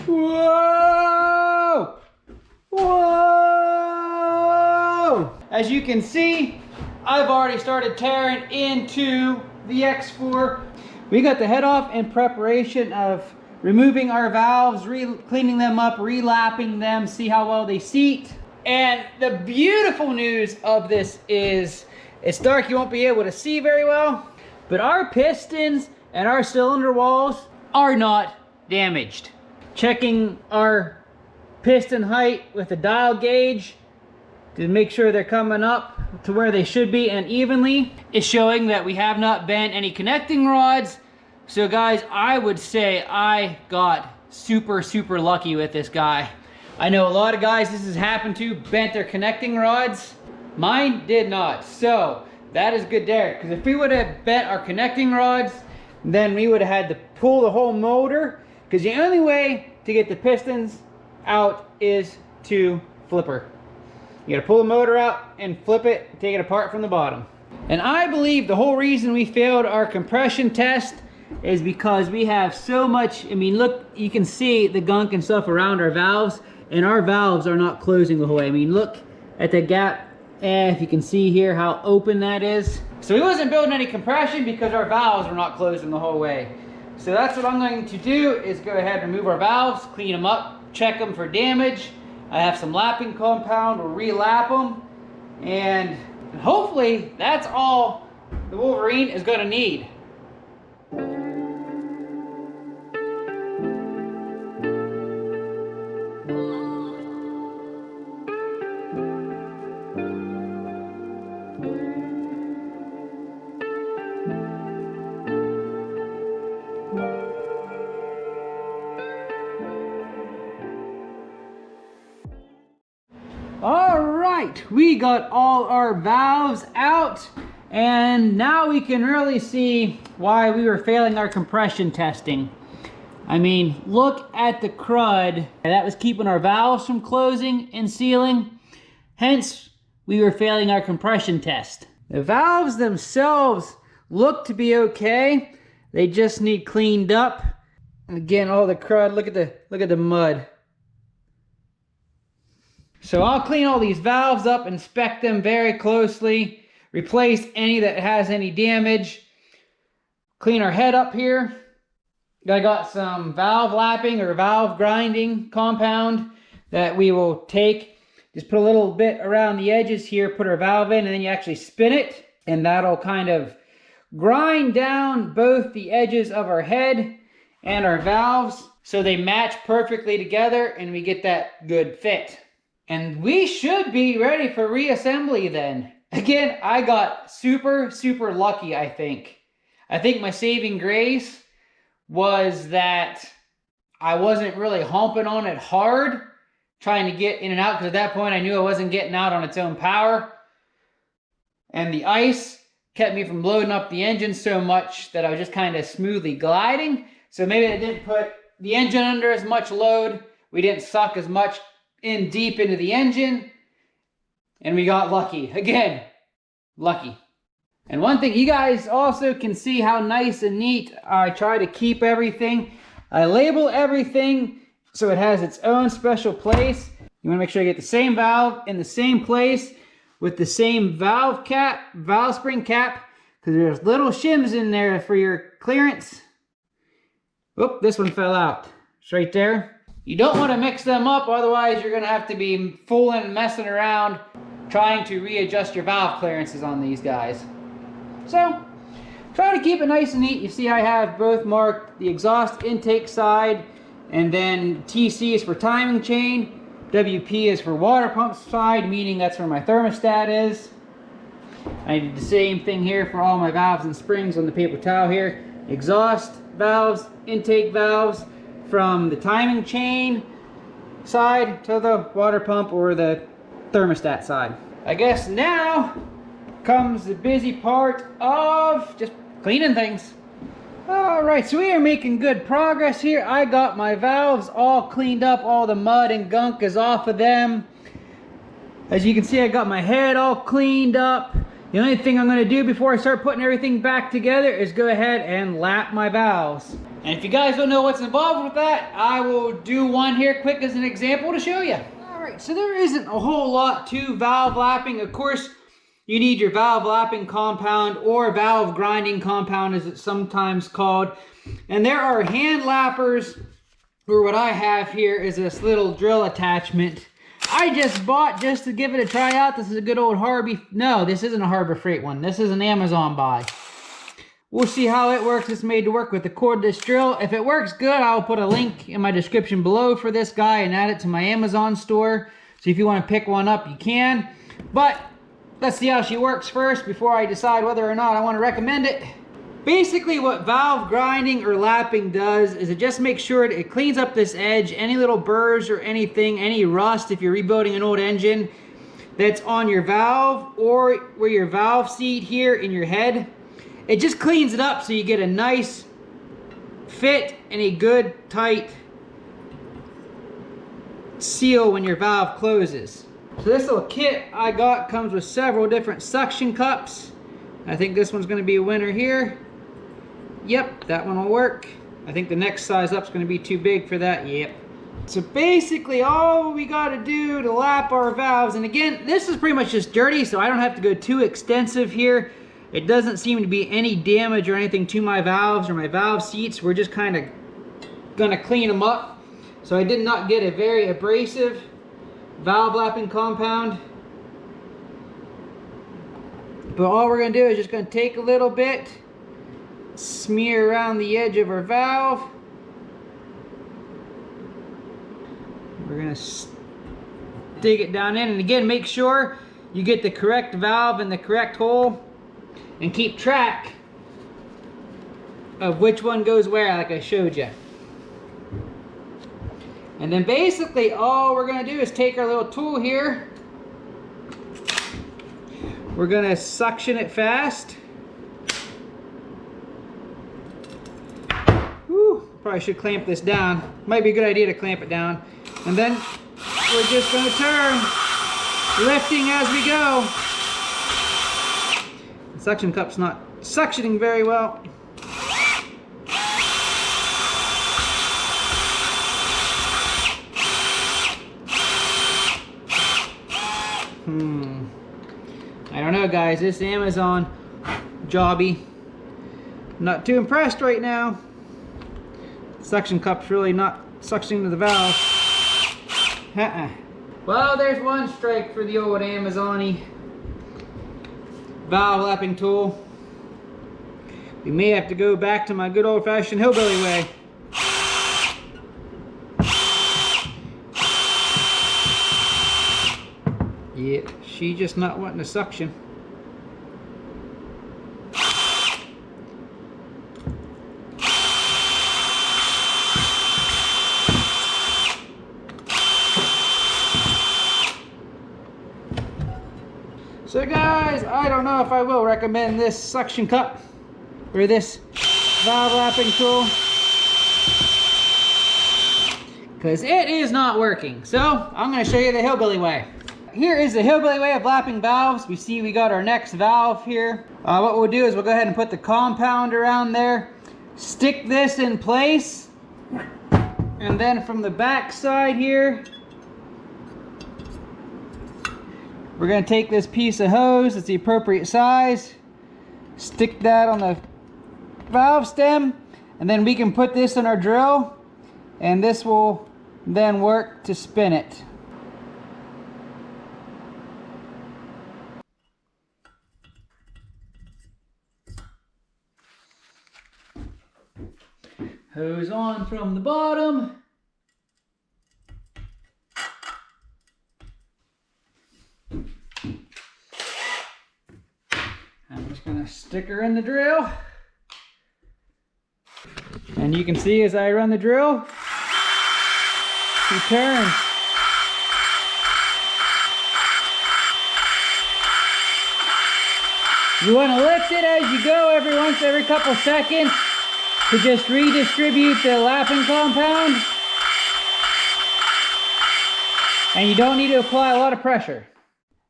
Whoa! Whoa! As you can see, I've already started tearing into the X4. We got the head off in preparation of removing our valves, cleaning them up, relapping them, see how well they seat. And the beautiful news of this is, it's dark, you won't be able to see very well, but our pistons and our cylinder walls are not damaged. Checking our piston height with a dial gauge to make sure they're coming up to where they should be and evenly is showing that we have not bent any connecting rods. So guys, I would say I got super lucky with this guy. I know a lot of guys this has happened to, bent their connecting rods. Mine did not. So that is good there, because if we would have bent our connecting rods, then we would have had to pull the whole motor, because the only way to get the pistons out is to flip her. You gotta pull the motor out and flip it, take it apart from the bottom. And I believe the whole reason we failed our compression test is because we have so much, I mean, look, you can see the gunk and stuff around our valves, and our valves are not closing the whole way. I mean, look at the gap, and if you can see here how open that is. So we wasn't building any compression because our valves were not closing the whole way. So that's what I'm going to do, is go ahead and remove our valves, clean them up, check them for damage. I have some lapping compound, we'll re-lap them, and hopefully that's all the Wolverine is going to need. All right, we got all our valves out, and now we can really see why we were failing our compression testing. I mean, look at the crud that was keeping our valves from closing and sealing. Hence, we were failing our compression test. The valves themselves look to be okay. They just need cleaned up. And again, all the crud, look at the mud. So I'll clean all these valves up, inspect them very closely, replace any that has any damage, clean our head up here. I got some valve lapping or valve grinding compound that we will take. Just put a little bit around the edges here, put our valve in, and then you actually spin it, and that'll kind of grind down both the edges of our head and our valves so they match perfectly together and we get that good fit. And we should be ready for reassembly then. Again, I got super lucky, I think. I think my saving grace was that I wasn't really humping on it hard, trying to get in and out, because at that point I knew I wasn't getting out on its own power. And the ice kept me from loading up the engine so much that I was just kind of smoothly gliding. So maybe I didn't put the engine under as much load. We didn't suck as much in deep into the engine, and we got lucky. Again, lucky. And one thing, you guys also can see how nice and neat I try to keep everything. I label everything so it has its own special place. You want to make sure you get the same valve in the same place with the same valve spring cap, because there's little shims in there for your clearance. Oop, this one fell out. It's right there. You don't want to mix them up, otherwise you're going to have to be fooling and messing around trying to readjust your valve clearances on these guys. So, try to keep it nice and neat. You see I have both marked the exhaust intake side, and then TC is for timing chain, WP is for water pump side, meaning that's where my thermostat is. I did the same thing here for all my valves and springs on the paper towel here. Exhaust valves, intake valves, from the timing chain side to the water pump or the thermostat side. I guess now comes the busy part of just cleaning things. Alright, so we are making good progress here. I got my valves all cleaned up, all the mud and gunk is off of them. As you can see, I got my head all cleaned up. The only thing I'm going to do before I start putting everything back together is go ahead and lap my valves. And if you guys don't know what's involved with that, I will do one here quick as an example to show you. Alright, so there isn't a whole lot to valve lapping. Of course, you need your valve lapping compound, or valve grinding compound as it's sometimes called. And there are hand lappers, or what I have here is this little drill attachment. I just bought just to give it a try out. This is a good old Harbor. No, this isn't a Harbor Freight one. This is an Amazon buy. We'll see how it works. It's made to work with the cordless drill. If it works good, I'll put a link in my description below for this guy and add it to my Amazon store. So if you want to pick one up, you can. But let's see how she works first before I decide whether or not I want to recommend it. Basically, what valve grinding or lapping does is it just makes sure it cleans up this edge, any little burrs or anything, any rust if you're rebuilding an old engine that's on your valve or where your valve seat here in your head. It just cleans it up so you get a nice fit and a good tight seal when your valve closes. So this little kit I got comes with several different suction cups. I think this one's going to be a winner here. Yep, that one will work. I think the next size up is going to be too big for that. Yep. So basically all we got to do to lap our valves, and again, this is pretty much just dirty, so I don't have to go too extensive here. It doesn't seem to be any damage or anything to my valves or my valve seats. We're just kind of going to clean them up. So I did not get a very abrasive valve lapping compound. But all we're going to do is just going to take a little bit, smear around the edge of our valve. We're going to stick it down in, and again, make sure you get the correct valve in the correct hole and keep track of which one goes where, like I showed you. And then basically all we're going to do is take our little tool here. We're going to suction it fast. Whew, probably should clamp this down. Might be a good idea to clamp it down. And then we're just going to turn, lifting as we go. The suction cup's not suctioning very well. I don't know, guys, this Amazon jobby, not too impressed right now. Suction cup's really not suctioning to the valve. Well, there's one strike for the old Amazon-y valve lapping tool. We may have to go back to my good old-fashioned hillbilly way. Yeah, she's just not wanting to suction. So guys, I don't know if I will recommend this suction cup or this valve lapping tool, because it is not working. So I'm going to show you the hillbilly way. Here is the hillbilly way of lapping valves. We see we got our next valve here. What we'll do is we'll go ahead and put the compound around there, stick this in place, and then from the back side here, we're going to take this piece of hose, it's the appropriate size, stick that on the valve stem, and then we can put this in our drill, and this will then work to spin it. Hose on from the bottom. I'm just going to stick her in the drill. And you can see as I run the drill, she turns. You want to lift it as you go every couple seconds to just redistribute the lapping compound. And you don't need to apply a lot of pressure.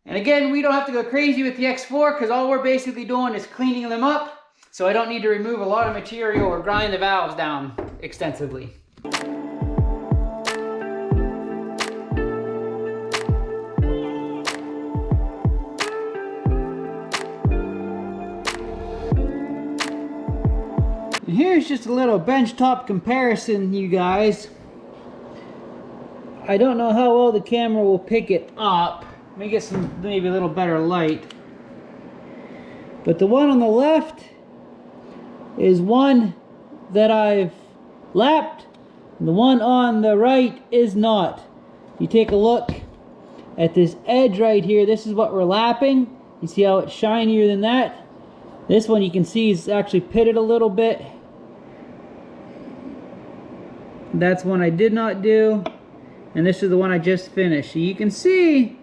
And again, we don't have to go crazy with the X4 because all we're basically doing is cleaning them up. So I don't need to remove a lot of material or grind the valves down extensively. And here's just a little benchtop comparison, you guys. I don't know how well the camera will pick it up. Let me get some, maybe a little better light. But the one on the left is one that I've lapped. And the one on the right is not. You take a look at this edge right here. This is what we're lapping. You see how it's shinier than that? This one you can see is actually pitted a little bit. That's one I did not do. And this is the one I just finished. So you can see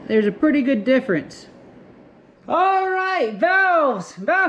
there's a pretty good difference. All right, valve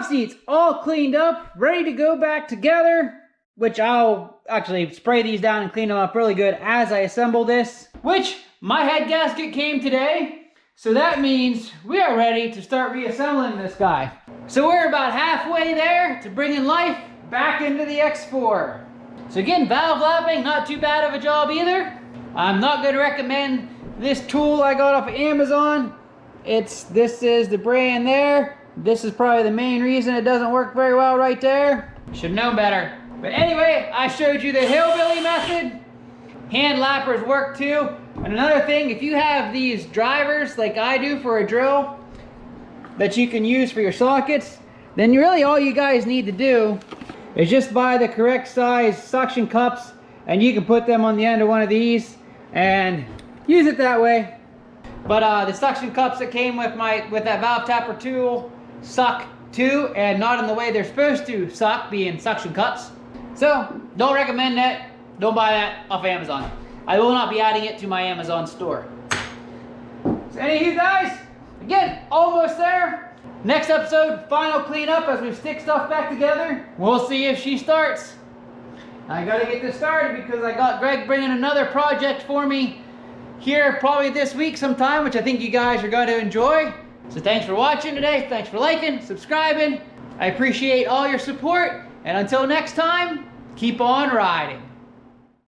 seats all cleaned up, ready to go back together, which I'll actually spray these down and clean them up really good as I assemble this, which my head gasket came today. So that means we are ready to start reassembling this guy. So we're about halfway there to bringing life back into the X4. So again, valve lapping, not too bad of a job either. I'm not going to recommend this tool I got off of Amazon. This is the brand there. This is probably the main reason it doesn't work very well right there. Should have known better. But anyway, I showed you the hillbilly method. Hand lappers work too. And another thing, if you have these drivers like I do for a drill that you can use for your sockets, then really all you guys need to do is just buy the correct size suction cups, and you can put them on the end of one of these and use it that way. But the suction cups that came with that valve tapper tool suck too, and not in the way they're supposed to suck, being suction cups. So don't recommend that. Don't buy that off Amazon. I will not be adding it to my Amazon store. So any of you guys, again, almost there. Next episode, final cleanup as we stick stuff back together. We'll see if she starts. I gotta get this started because I got Greg bringing another project for me here probably this week sometime, which I think you guys are going to enjoy. So thanks for watching today. Thanks for liking, subscribing. I appreciate all your support. And until next time, keep on riding.